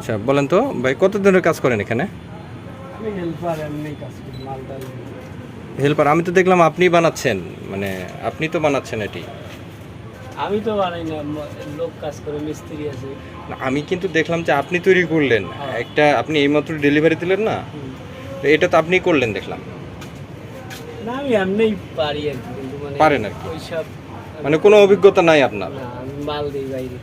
আচ্ছা বলেন তো ভাই, কত দিনের কাজ করেন এখানে? আমি হেল্পার, এমনি কাজ করি, মালদার। হেল্পার? আমি তো দেখলাম আপনি বানাচ্ছেন, মানে আপনি তো বানাচ্ছেন এটি। আমি তো বানাই না, লোক কাজ করে, মিস্ত্রি আছে। না, আমি কিন্তু দেখলাম যে আপনি তৈরি করলেন হ্যাঁ। একটা, আপনি এইমাত্র ডেলিভারি দিলেন না? হুম। তো এটা তো আপনিই করলেন দেখলাম। না, আমি এমনিই পারি আর কি, কিন্তু মানে পারেন আর কি, ওইসব মানে কোনো অভিজ্ঞতা নাই আপনার? না, আমি মাল দিই বাইরে।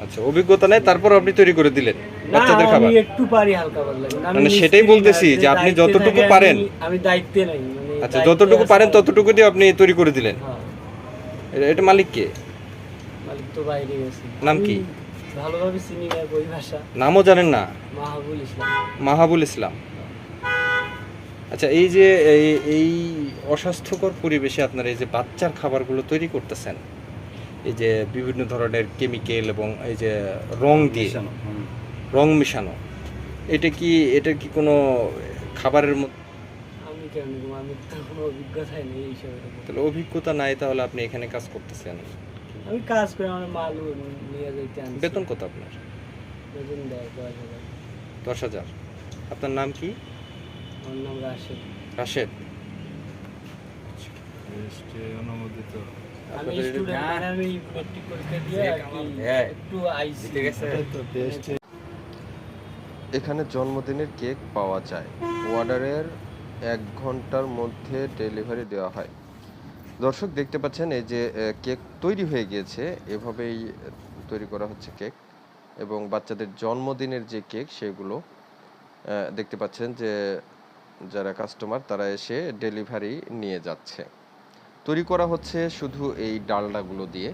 আচ্ছা, অভিজ্ঞতা নাই, তারপর আপনি তৈরি করে দিলেন না, বাচ্চাদের আমি খাবার? একটু পারি হালকা পাতলা, কিন্তু আমি মানে সেটাই মিস্ত্রি না, বলতেছি যে আপনি দায়িত্বে যতটুকু থাকে, পারেন। আমি দায়িত্বে নাই, মানে আচ্ছা, দায়িত্বে যতটুকু আছে পারেন আর কি। ততটুকু দিয়ে আপনি তৈরি করে দিলেন। হ্যাঁ, এটা মালিক কে? মালিক তো বাইরে গেছে। নাম আমি কি? ভালোভাবে চিনি না পরিভাষা। নামও জানেন না? মাহবুল ইসলাম। মাহাবুল ইসলাম। আচ্ছা, এই যে এই অস্বাস্থ্যকর পরিবেশে আপনারা এই যে বাচ্চার খাবারগুলো তৈরি করতেছেন, এই যে বিভিন্ন ধরনের কেমিক্যাল এবং এই যে রং দিয়ে রং মিশানো, এটা কি কোনো খাবারের মধ্যে? আমি কেন নেবো? আমি তো কোনো অভিজ্ঞতাই নেই এইসবের উপর। তাহলে অভিজ্ঞতা নাই, তাহলে আপনি এখানে কাজ করতেছেন? আমি কাজ করে আমার মাল নিয়ে যাইতে আনছি। বেতন কত আপনার? বেতন দেয় 10,000। 10,000। আপনার নাম কি? আমার নাম রাশেদ। রাশেদ। অনুমোদিত। আমি আপনাদের এটা- স্টুডেন্ট, মানে আমি মেট্রিক পরীক্ষা দিয়ে আর কি একটু আইসি। এখানে জন্মদিনের কেক পাওয়া যায়। অর্ডারের 1 ঘন্টার মধ্যে ডেলিভারি দেওয়া হয়। দর্শক দেখতে পাচ্ছেন এই যে কেক তৈরি হয়ে গিয়েছে, এভাবেই তৈরি করা হচ্ছে কেক। এবং বাচ্চাদের জন্মদিনের যে কেক সেগুলো দেখতে পাচ্ছেন যে যারা কাস্টমার তারা এসে ডেলিভারি নিয়ে যাচ্ছে। তৈরি করা হচ্ছে শুধু এই ডালডাগুলো দিয়ে,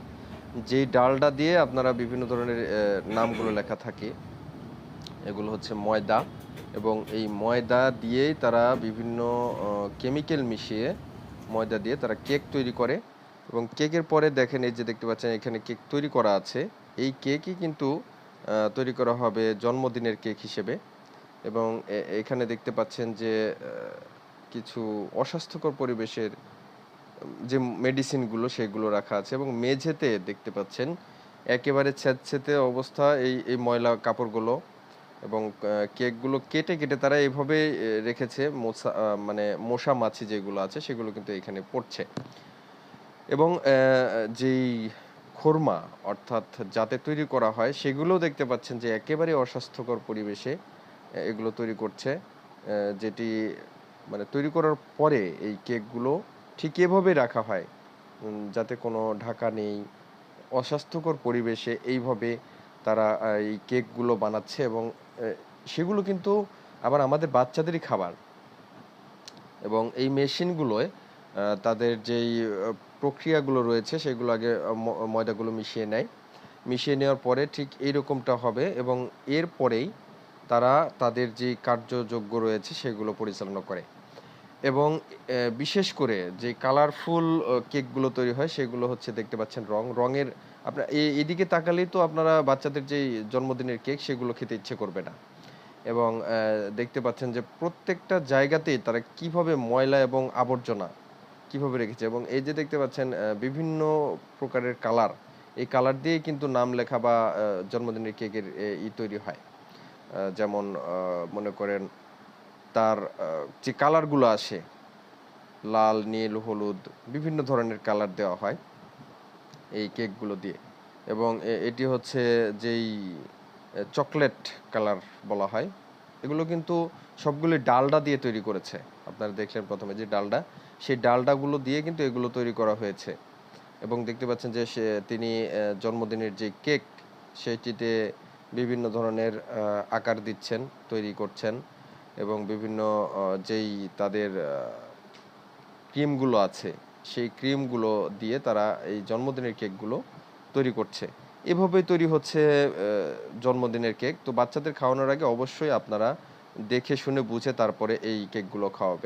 যেই ডালডা দিয়ে আপনারা বিভিন্ন ধরনের নামগুলো লেখা থাকে, এগুলো হচ্ছে ময়দা। এবং এই ময়দা দিয়েই তারা বিভিন্ন কেমিক্যাল মিশিয়ে ময়দা দিয়ে তারা কেক তৈরি করে। এবং কেকের পরে দেখেন, এই যে দেখতে পাচ্ছেন এখানে কেক তৈরি করা আছে, এই কেকই কিন্তু তৈরি করা হবে জন্মদিনের কেক হিসেবে। এবং এখানে দেখতে পাচ্ছেন যে কিছু অস্বাস্থ্যকর পরিবেশের যে মেডিসিনগুলো সেগুলো রাখা আছে। এবং মেঝেতে দেখতে পাচ্ছেন একেবারে ছেঁতছেঁতে অবস্থা এই ময়লা কাপড়গুলো। এবং কেকগুলো কেটে কেটে তারা এইভাবে রেখেছে, মানে মশা মাছি যেগুলো আছে সেগুলো কিন্তু এখানে পড়ছে। এবং যেই খোরমা অর্থাৎ যাতে তৈরি করা হয় সেগুলো দেখতে পাচ্ছেন যে একেবারে অস্বাস্থ্যকর পরিবেশে এগুলো তৈরি করছে, যেটি মানে তৈরি করার পরে এই কেকগুলো ঠিক এভাবে রাখা হয় যাতে কোনো ঢাকা নেই, অস্বাস্থ্যকর পরিবেশে এইভাবে তারা এই কেকগুলো বানাচ্ছে। এবং সেগুলো কিন্তু আবার আমাদের বাচ্চাদেরই খাবার। এবং এই মেশিনগুলোয় তাদের যেই প্রক্রিয়াগুলো রয়েছে সেগুলো আগে ময়দাগুলো মিশিয়ে নেয়, মিশিয়ে নেওয়ার পরে ঠিক এইরকমটা হবে। এবং এরপরেই তারা তাদের যে কার্যযোগ্য রয়েছে সেগুলো পরিচালনা করে। এবং বিশেষ করে যে কালারফুল কেকগুলো তৈরি হয় সেগুলো হচ্ছে দেখতে পাচ্ছেন রঙের। আপনার এদিকে তাকালেই তো আপনারা বাচ্চাদের যেই জন্মদিনের কেক সেগুলো খেতে ইচ্ছে করবে না। এবং দেখতে পাচ্ছেন যে প্রত্যেকটা জায়গাতেই তারা কিভাবে ময়লা এবং আবর্জনা কিভাবে রেখেছে। এবং এই যে দেখতে পাচ্ছেন বিভিন্ন প্রকারের কালার, এই কালার দিয়েই কিন্তু নাম লেখা বা জন্মদিনের কেকের তৈরি হয়। যেমন মনে করেন তার যে কালারগুলো আসে, লাল, নীল, হলুদ, বিভিন্ন ধরনের কালার দেওয়া হয় এই কেকগুলো দিয়ে। এবং এটি হচ্ছে যেই চকলেট কালার বলা হয়। এগুলো কিন্তু সবগুলি ডালডা দিয়ে তৈরি করেছে। আপনারা দেখলেন প্রথমে যে ডালডা, সেই ডালডাগুলো দিয়ে কিন্তু এগুলো তৈরি করা হয়েছে। এবং দেখতে পাচ্ছেন যে তিনি জন্মদিনের যে কেক সেটিতে বিভিন্ন ধরনের আকার দিচ্ছেন, তৈরি করছেন। এবং বিভিন্ন যেই তাদের ক্রিমগুলো আছে সেই ক্রিমগুলো দিয়ে তারা এই জন্মদিনের কেকগুলো তৈরি করছে। এভাবেই তৈরি হচ্ছে জন্মদিনের কেক। তো বাচ্চাদের খাওয়ানোর আগে অবশ্যই আপনারা দেখে শুনে বুঝে তারপরে এই কেকগুলো খাওয়াবেন।